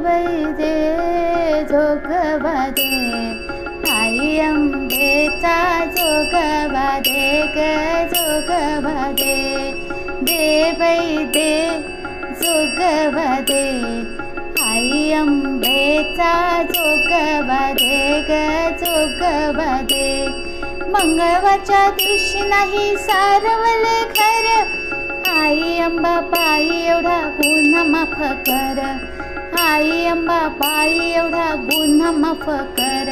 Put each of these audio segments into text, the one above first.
वैदे जोगवादे आई अंबेचा जोगवादे ग जोगवादे दे वैदे जोगवादे आई अंबेचा जोगवादे ग जोगवादे मंगळवारच्या दिवशी नाही सारवले घर आई अंबाबाई एवढा गुन्हा माफ कर आई अंबाबाई एवढा गुन्हा माफ कर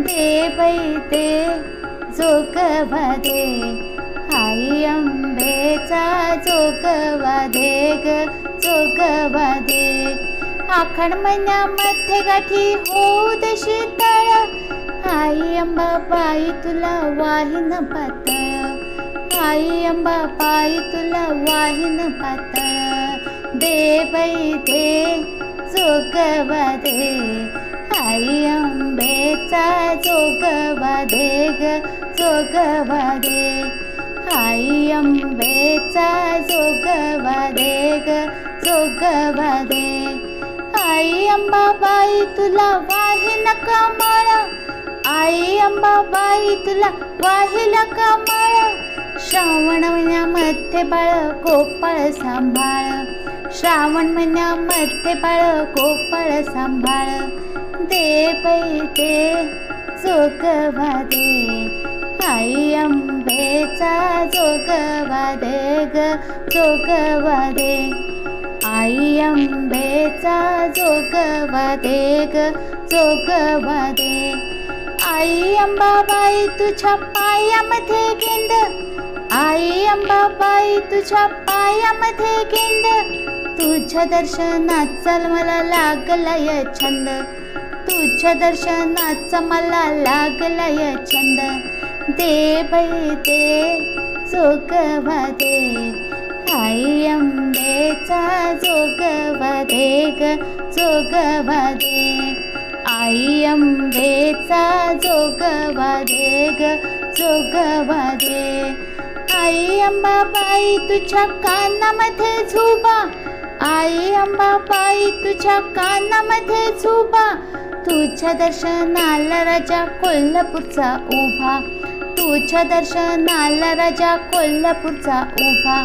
दे बाई दे जोगवादे आई अंबेचा जोगवादे ग जोगवादे आखाड महिन्यामध्ये गाठी होऊ दे शीतळ आई अंबाबाई तुला वाहीन पातळ आई अंबाबाई तुला वाहीन पातळ दे बाई दे जोगवादे आई अंबेचा जोगवादे ग जोगवादे आई अंबेचा जोगवादे ग जोगवादे आई अंबाबाई तुला वाहीन कमळ आई अंबाबाई तुला वाहिल कमळ श्रावण महिन्यामध्ये बाळ गोपाळ सांभाळ श्रावण महिन्यामध्ये बाळ गोपाळ सांभाळ दे बाई दे जोगवादे आई अंबेचा जोगवादे ग जोगवादे आई अंबेचा जोगवादे ग जोगवादे आई अंबाबाई तुझ्या पायामध्ये गेंद आई अंबाबाई तुझ्या पायामध्ये गेंद तुझ्या दर्शनाचा मला लागलाय छंद तुझ्या दर्शनाचा मला लागलाय छंद दे बाई दे जोगवादे आई अंबेचा जोगवादे ग जोगवादे आई अंबेचा जोगवादे ग जोगवादे आई अंबाबाई तुझ्या कानामध्ये झुबा आई अंबाबाई तुझ्या कानामध्ये झुबा तुझ्या दर्शनाला राजा कोल्हापूरचा उभा तुझ्या दर्शनाला राजा कोल्हापूरचा उभा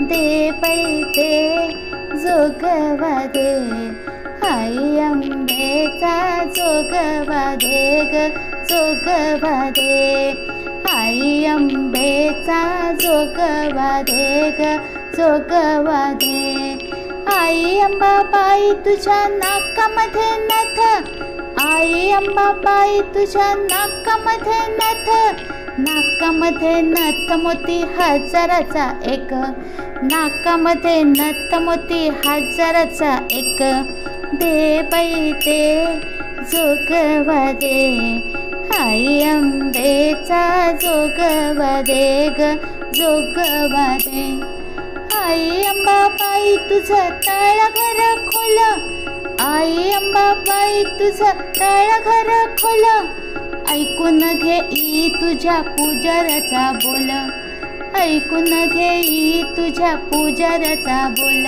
दे बाई दे जोगवादे आई अंबेचा जोगवादे ग जोगवादे आई अंबेचा जोगवादे ग जोगवादे आई अंबाबाई तुझ्या नाकामध्ये नथ आई अंबाबाई तुझ्या नाकामध्ये नथ नाकामध्ये नथ मोती हजाराचा एक नाकामध्ये नथ मोती हजाराचा एक दे बाई दे जोगवादे आई अंबेचा जोगवादे ग जोगवादे आई अंबाबाई तुझं तळघर खोल आई अंबाबाई तुझं तळघर खोल ऐकून घे तुझ्या पुजाऱ्याचा बोल ऐकून घे तुझ्या पुजाऱ्याचा बोल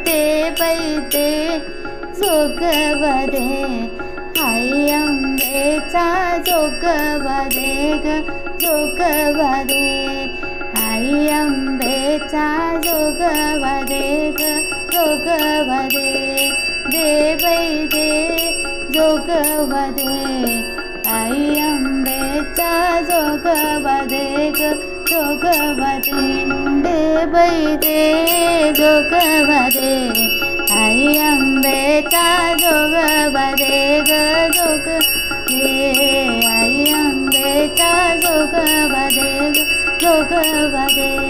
दे बाई दे जोगवादे आई अंबेचा जोगवादे ग जोगवादे आई अंबेचा जोगवादे ग जोगवादे दे बाई दे जोगवादे आई अंबेचा जोगवादे ग जोगवादे दे बाई दे जोगवादे आई अंबेचा जोगवादे ग जोगवादे आई अंबेचा जोगवादे ग जोगवादे